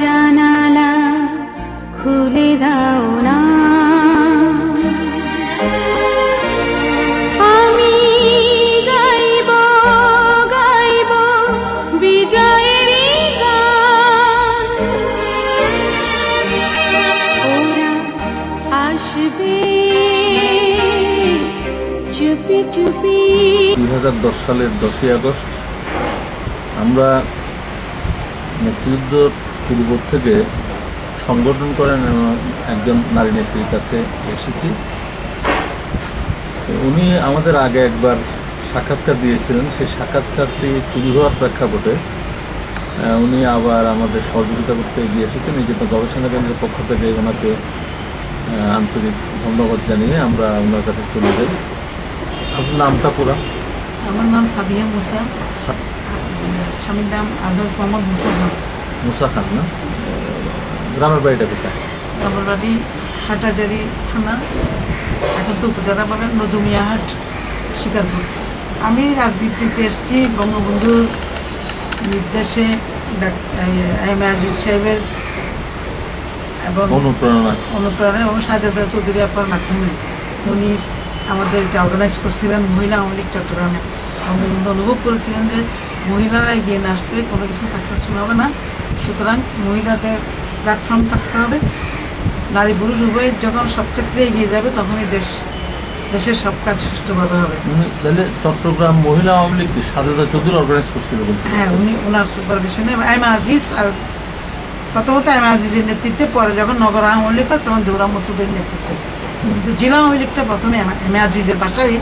জানালা খুলে দাও না, আমি গাইব গাইব বিজয়ের গান। ওরা আসবে চুপি চুপি। 2010 সালের 10ই আগস্ট আমরা মুক্তিযুদ্ধ পূর্ব থেকে সংগঠন করেন একজন নারী নেত্রীর কাছে এসেছি। উনি আমাদের আগে একবার সাক্ষাৎকার দিয়েছিলেন, সেই সাক্ষাৎকারটি চুরি হওয়ার প্রেক্ষাপটে উনি আবার আমাদের সহযোগিতা করতে এগিয়ে এসেছেন। এই জন্য গবেষণা কেন্দ্রের পক্ষ থেকে ওনাকে আন্তরিক ধন্যবাদ জানিয়ে আমরা ওনার কাছে চলে যাই। আপনার নামটা পুরা? আমার নাম সাবিয়া মুসা, স্বামীর নাম আলহাজ মোহাম্মদ মুসা খান। মুসা খান না? গ্রামের বাড়িটা কোথায়? গ্রামের বাড়ি হাটাজারি থানা, এখন তো উপজেলা বলেন, নজমিয়াহাট, শিকারপুর। আমি রাজনীতিতে এসেছি বঙ্গবন্ধুর নির্দেশে, এম এ আজিজ সাহেবের এবং অনুপ্রেরণা এবং সাজেদা চৌধুরী আপার মাধ্যমে। উনি আমাদের এটা অর্গানাইজ করছিলেন মহিলা আওয়ামী লীগ চট্টগ্রামে। বঙ্গবন্ধু অনুভব করেছিলেন যে মহিলারা এগিয়ে না আসলে কোনো কিছু সাকসেসফুল হবে না, সুতরাং মহিলাদের প্ল্যাটফর্ম থাকতে হবে। নারী পুরুষ উভয় যখন সব ক্ষেত্রে এগিয়ে যাবে তখনই দেশের সব কাজ সুষ্ঠুভাবে হবে। তাহলে চট্টগ্রাম মহিলা আওয়ামী লীগ সাজেদা চৌধুরী অর্গানাইজ করছিল? হ্যাঁ, উনি ওনার সুপারভিশনে এম এ আজিজ, আর প্রথমত এম এ আজিজের নেতৃত্বে, পরে যখন নগর আওয়ামী লীগ হয় তখন জোহরা মসুদের নেতৃত্বে। কিন্তু জেলা আওয়ামী লীগটা প্রথমে এম এ আজিজের বাসায়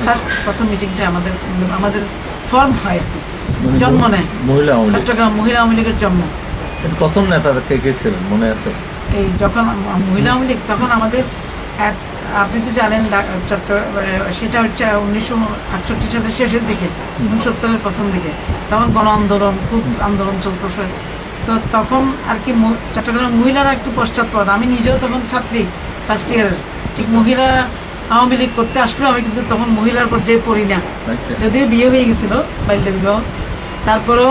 ফার্স্ট প্রথম মিটিংটা আমাদের ফর্ম হয় আর কি, জন্ম নেয় চট্টগ্রাম মহিলা আওয়ামী লীগের জন্ম। প্রথম নেতা কে কে ছিলেন মনে আছে? এই যখন মহিলা আওয়ামী লীগ তখন আমাদের আপনি তো জানেন সেটা হচ্ছে 1968 সালের শেষের দিকে, 69-এর প্রথম দিকে, তখন গণ আন্দোলন, খুব আন্দোলন চলতেছে। তো তখন আর কি চট্টগ্রাম মহিলারা একটু পশ্চাৎপদ। আমি নিজেও তখন ছাত্রী, ফার্স্ট ইয়ারের, ঠিক মহিলা আওয়ামী লীগ করতে আসলেও আমি কিন্তু তখন মহিলার পর্যায়ে পড়ি না, যদিও বিয়ে হয়ে গেছিলো বাল্য বিবাহ। তারপরেও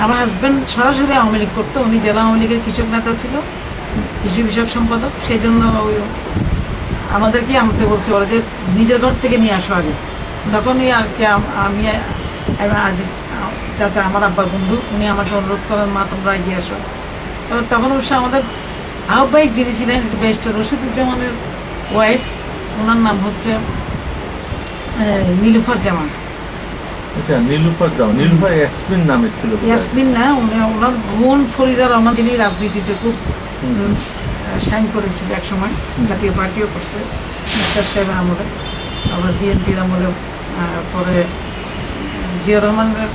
আমার হাজব্যান্ড সরাসরি আওয়ামী লীগ করতো, উনি জেলা আওয়ামী লীগের কৃষক নেতা ছিল, কৃষি বিষয়ক সম্পাদক। সেই জন্য আমাদেরকে আনতে বলছে, বলে যে নিজের ঘর থেকে নিয়ে আসো আগে। তখনই আর কি আমি আজিজ চাচা, আমার আব্বার বন্ধু, উনি আমাকে অনুরোধ করেন, মা তোমরা এগিয়ে আসো। তখন অবশ্য আমাদের আহ্বায়ক যিনি ছিলেন ব্যারিস্টার রশিদুজ্জামানের ওয়াইফ, ওনার নাম হচ্ছে নীলুফার জামান। ইয়াসমিন নামে ছিল? ইয়াসমিন না, ওনার বোন ফরিদা রহমান, তিনি রাজনীতিতে খুব শাইন করেছিল এক সময়, জাতীয় পার্টিও করছে মিস্টার সাহেবের আমলে, আবার বিএনপির আমলে, পরে জিয়া রহমানের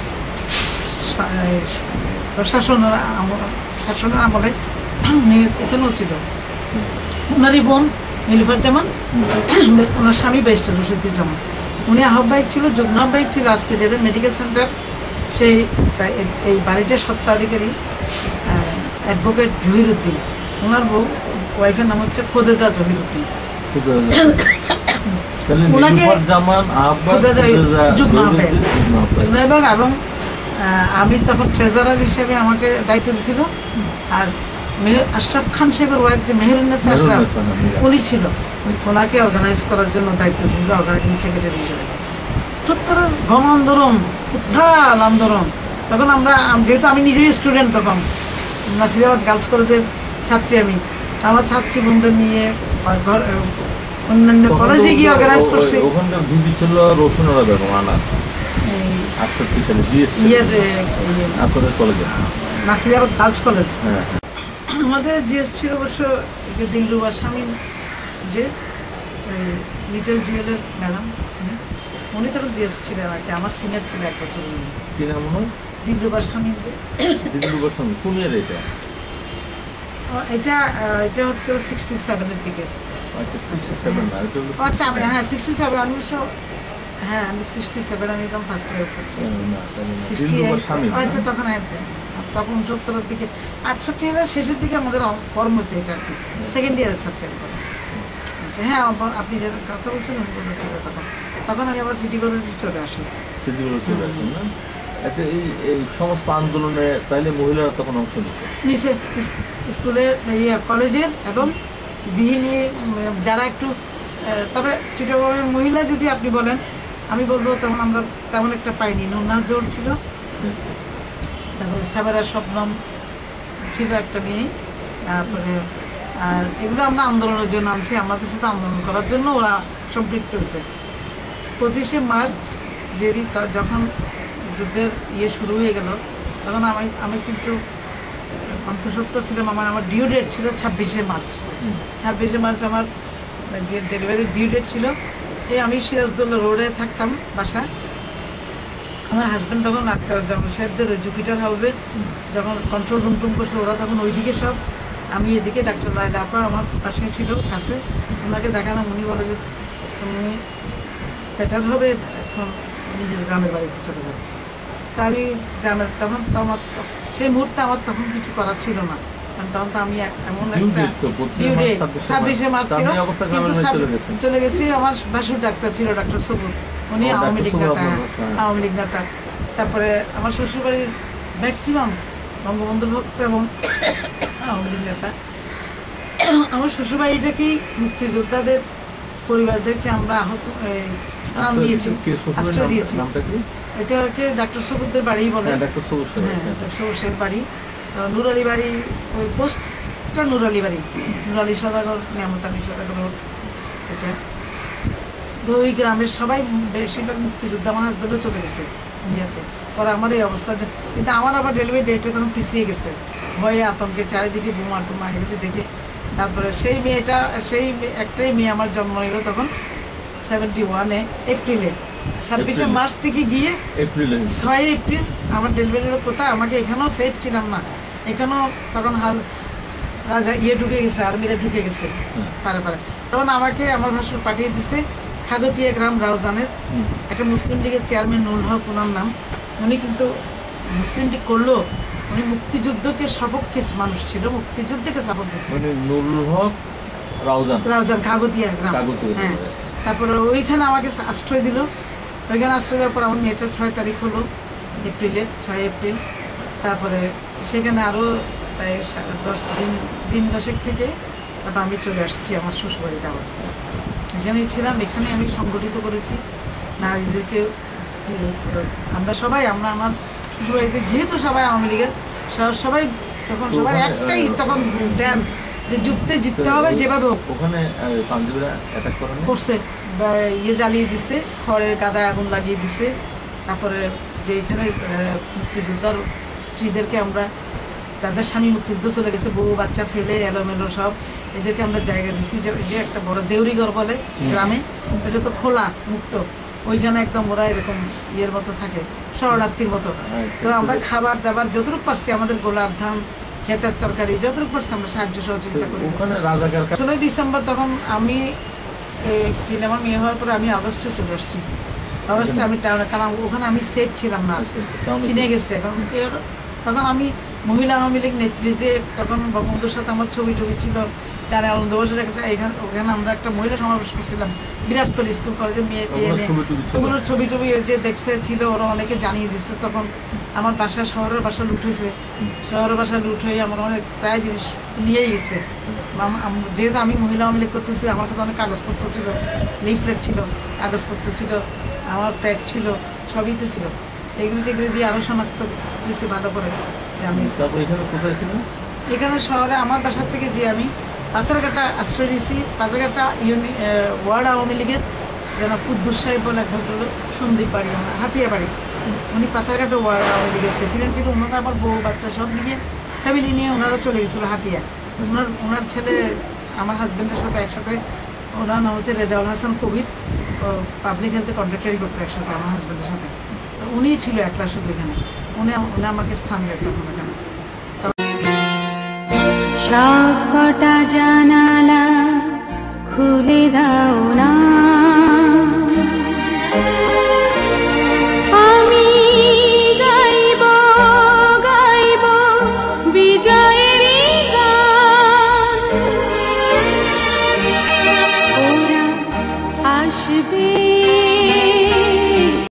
শাসনের আমলে উনি ওখানেও ছিল। ওনারই বোন নীলুফার জামান, ওনার স্বামী ব্যারিস্টার রশিদুজ্জামান। উনি আহ্বায়ক ছিল, যুগ্ম আহ্বায়ক ছিল আজকে যেটা মেডিকেল সেন্টার, সেই এই বাড়িটার স্বত্বাধিকারী অ্যাডভোকেট জহিরুদ্দিন। ওনার বউ ওয়াইফের নাম হচ্ছে খোদেজা জহিরুদ্দিন। ওনাকে যুগ্ম আহ্বায়ক, এবং আমি তখন ট্রেজারার হিসেবে আমাকে দায়িত্ব দিয়েছিল। আর আশরাফ খান সাহেবের ওয়াইফ যে মেহেরুন্নেসা আশরাফ, উনি ছিল, ওনাকে অর্গানাইজ করার জন্য দায়িত্ব দিয়েছিল অর্গানাইজিং সেক্রেটারি হিসেবে। সত্তরের গণ আন্দোলন, উত্থাল আন্দোলন, তখন আমরা, যেহেতু আমি নিজেই স্টুডেন্ট, তখন নাসিরাবাদ গার্লস কলেজের ছাত্রী, আমি আমার ছাত্রী বন্ধুদের নিয়ে অন্যান্য কলেজে গিয়ে অর্গানাইজ করছি। নাসিরাবাদ গার্লস কলেজ আমাদের জিএস ছিল অবশ্য দিলরুবা শামীম, যে লিটল জুয়েলের ম্যাডাম, উনি তখন জিএস ছিলেন আর কি, আমার সিনিয়র ছিল 1 বছর। কি নাম? দিলরুবা শামীম। দিলরুবা শামীম কোন ইয়ার এটা? এটা হচ্ছে 67-এর দিকে। আচ্ছা, হ্যাঁ 67, হ্যাঁ আমি 67, আমি একদম ফার্স্ট ইয়ার ছাত্রী। 68, আচ্ছা তখন 70-এর দিকে, 68-এর শেষের দিকে আমাদের ফর্ম হচ্ছে এটা আর কি, সেকেন্ড ইয়ারের ছাত্রী। আচ্ছা, হ্যাঁ আপনি যে কথা বলছেন ছিল তখন আমি আবার সিটি কলেজে চলে আসি। একটা এই সমস্ত আন্দোলনে তাইলে মহিলারা তখন অংশ নিচ্ছে নিচে স্কুলে কলেজের এবং গৃহিণী যারা একটু তবে চিটাগংয়ের মহিলা যদি আপনি বলেন, আমি বলবো তখন আমরা তেমন একটা পাইনি। নুনা জোর ছিল, তারপরে সাবেরা শবনম ছিল একটা মেয়ে, তারপরে আর এগুলো আমরা আন্দোলনের জন্য আনছি, আমাদের সাথে আন্দোলন করার জন্য ওরা সম্পৃক্ত হয়েছে। 25শে মার্চ যেদিন যখন যুদ্ধের শুরু হয়ে গেল, তখন আমি কিন্তু অন্তঃসত্ত্বা ছিলাম। আমার ডিউ ডেট ছিল 26শে মার্চ। 26শে মার্চ আমার ডেলিভারি ডিউ ডেট ছিল। আমি সিরাজদৌল্লা রোডে থাকতাম বাসা। আমার হাজব্যান্ড তখন জামাল সাহেবদের জুপিটার হাউসে যখন কন্ট্রোল রুম করছে, ওরা তখন ওইদিকে সব, আমি এদিকে। ডাক্তার লাইলা আপা আমার পাশে ছিল কাছে, ওনাকে দেখালাম। উনি বলে যে তুমি বেটার হবে এখন নিজের গ্রামের বাড়িতে চলে যাবে। তা আমি গ্রামের তখন তো আমার সেই মুহূর্তে আমার তখন কিছু করার ছিল না, কারণ তখন তো আমি এমন একটা 26শে মার্চ ছিল, কিন্তু চলে গেছি। আমার বাসুর ডাক্তার ছিল ডাক্তার সবুর, উনি আওয়ামী লীগ নেতা। তারপরে আমার শ্বশুরবাড়ির ম্যাক্সিমাম বঙ্গবন্ধু ভক্ত এবং আওয়ামী লীগ নেতা। আমার শ্বশুরবাড়িটাকেই মুক্তিযোদ্ধাদের পরিবারদেরকে আমরা স্থান দিয়েছি, আশ্রয় দিয়েছি। এটাকে ডাক্তার সবুরদের বাড়ি বলে, ডাক্তার সবুরের বাড়ি, নুরালি বাড়ি, ওই পোস্টটা নুরালি বাড়ি, নুরালি সদাগর, নিয়ামত আলী সদাগর রোড এটা। তো ওই গ্রামের সবাই বেশিরভাগ মুক্তিযোদ্ধা। আমার হাজব্যান্ডও চলে গেছে ইন্ডিয়াতে, পরে আমার এই অবস্থা। কিন্তু আমার আবার ডেলিভারি ডেটে তখন পিছিয়ে গেছে, ভয়ে আতঙ্কে চারিদিকে বোমা টুমা এগুলো দেখে। তারপরে সেই একটাই মেয়ে আমার জন্ম হইল তখন 71-এ এপ্রিলে। 26শে মার্চ থেকে গিয়ে 6 এপ্রিল আমার ডেলিভারির কথা। আমাকে এখানেও সেফ ছিলাম না, এখানেও তখন রাজা ঢুকে গেছে, আর্মিরা ঢুকে গেছে পারে। তখন আমাকে আমার ভাসুর পাঠিয়ে দিছে খাগতিয়া গ্রাম রাউজানের একটা মুসলিম লীগের চেয়ারম্যান নুরুল হক, ওনার নাম। উনি কিন্তু মুসলিম লীগ করলেও উনি মুক্তিযুদ্ধকে সপক্ষে মানুষ ছিল, মুক্তিযুদ্ধকে সাপোর্ট দিচ্ছে। নুরুল হক রাউজান খাগতিয়া গ্রাম, হ্যাঁ। তারপরে ওইখানে আমাকে আশ্রয় দিল। ওইখানে আশ্রয় দেওয়ার পর আমার মেয়েটা 6 তারিখ হলো এপ্রিলের, 6 এপ্রিল। তারপরে সেখানে আরও প্রায় 10 থেকে তারপর আমি চলে আসছি আমার শ্বশুরবাড়িতে। আবার এখানেই ছিলাম, এখানে আমি সংগঠিত করেছি নারীদেরকে। আমরা আমার শ্বশুরবাড়িতে যেহেতু সবাই আওয়ামী লীগের, সবাই তখন সবাই একটাই তখন দেন যে যুদ্ধে জিততে হবে যেভাবে হোক। ওখানে করছে, জ্বালিয়ে দিচ্ছে, খড়ের গাদায় আগুন লাগিয়ে দিছে। তারপরে যে এখানে মুক্তিযোদ্ধার স্ত্রীদেরকে আমরা, যাদের স্বামী মুক্তিযুদ্ধ চলে গেছে, বউ বাচ্চা ফেলে এলোমেলো সব, এদেরকে আমরা জায়গা দিছি। যে একটা বড় দেউরিঘর বলে গ্রামে, এটা তো খোলা মুক্ত, ওইখানে একদম ওরা এরকম মতো থাকে, শরণার্থীর মতো। তো আমরা খাবার দাবার যতটুকু পারছি, আমাদের গোলাপ ধান, ক্ষেতের তরকারি যতটুকু পারছি আমরা সাহায্য সহযোগিতা করি। 16 ডিসেম্বর তখন আমি আমার মেয়ে হওয়ার পরে আমি আগস্টে চলে আসছি। আগস্টে আমি টাউনে, কারণ ওখানে আমি সেফ ছিলাম না, চিনে গেছে। এখন তখন আমি মহিলা আওয়ামী লীগ নেত্রী, যে তখন বঙ্গবন্ধুর সাথে আমার ছবি ছিল, জানে আনন্দ বছর একটা ওখানে আমরা একটা মহিলা সমাবেশ করছিলাম বিরাট করে, স্কুল কলেজে মেয়ে ওগুলোর ছবি যে দেখছে ছিল, ওরা অনেকে জানিয়ে দিচ্ছে। তখন আমার শহরের বাসা লুট হয়েছে, শহরের বাসা লুট হয়ে আমার অনেক প্রায় জিনিস নিয়েই গেছে। যেহেতু আমি মহিলা আওয়ামী লীগ করতেছি, আমার কাছে অনেক কাগজপত্র ছিল, লিফলেট ছিল, কাগজপত্র ছিল, আমার প্যাড ছিল, সবই তো ছিল। এগুলো যেগুলো দিয়ে আরও শনাক্ত দিয়েছি ভালো করে। এখানে শহরে আমার বাসার থেকে যে আমি পাথরঘাটা আশ্রয় দিয়েছি, পাথরঘাটা ওয়ার্ড আওয়ামী লীগের যেন কুদ্দুস সাহেব বলে এক ভদ্রলোক, সন্দীপ বাড়ি, ওনার হাতিয়া বাড়ি, উনি পাথরঘাটা ওয়ার্ড আওয়ামী লীগের প্রেসিডেন্ট ছিল। ওনারা আমার বউ বাচ্চা সব নিয়ে, ফ্যামিলি নিয়ে ওনারা চলে গেছিলো হাতিয়া। ওনার ছেলে আমার হাজব্যান্ডের সাথে একসাথে, ওনার নাম হচ্ছে রেজাউল হাসান কবির, পাবলিক হেলথে কন্ট্রাক্টারি করতো একসাথে আমার হাজব্যান্ডের সাথে। উনিই ছিল একলা শুধু এখানে, উনি আমাকে স্থান দেয় তখন এখানে। সবকটা জানালা খুলে দাও না।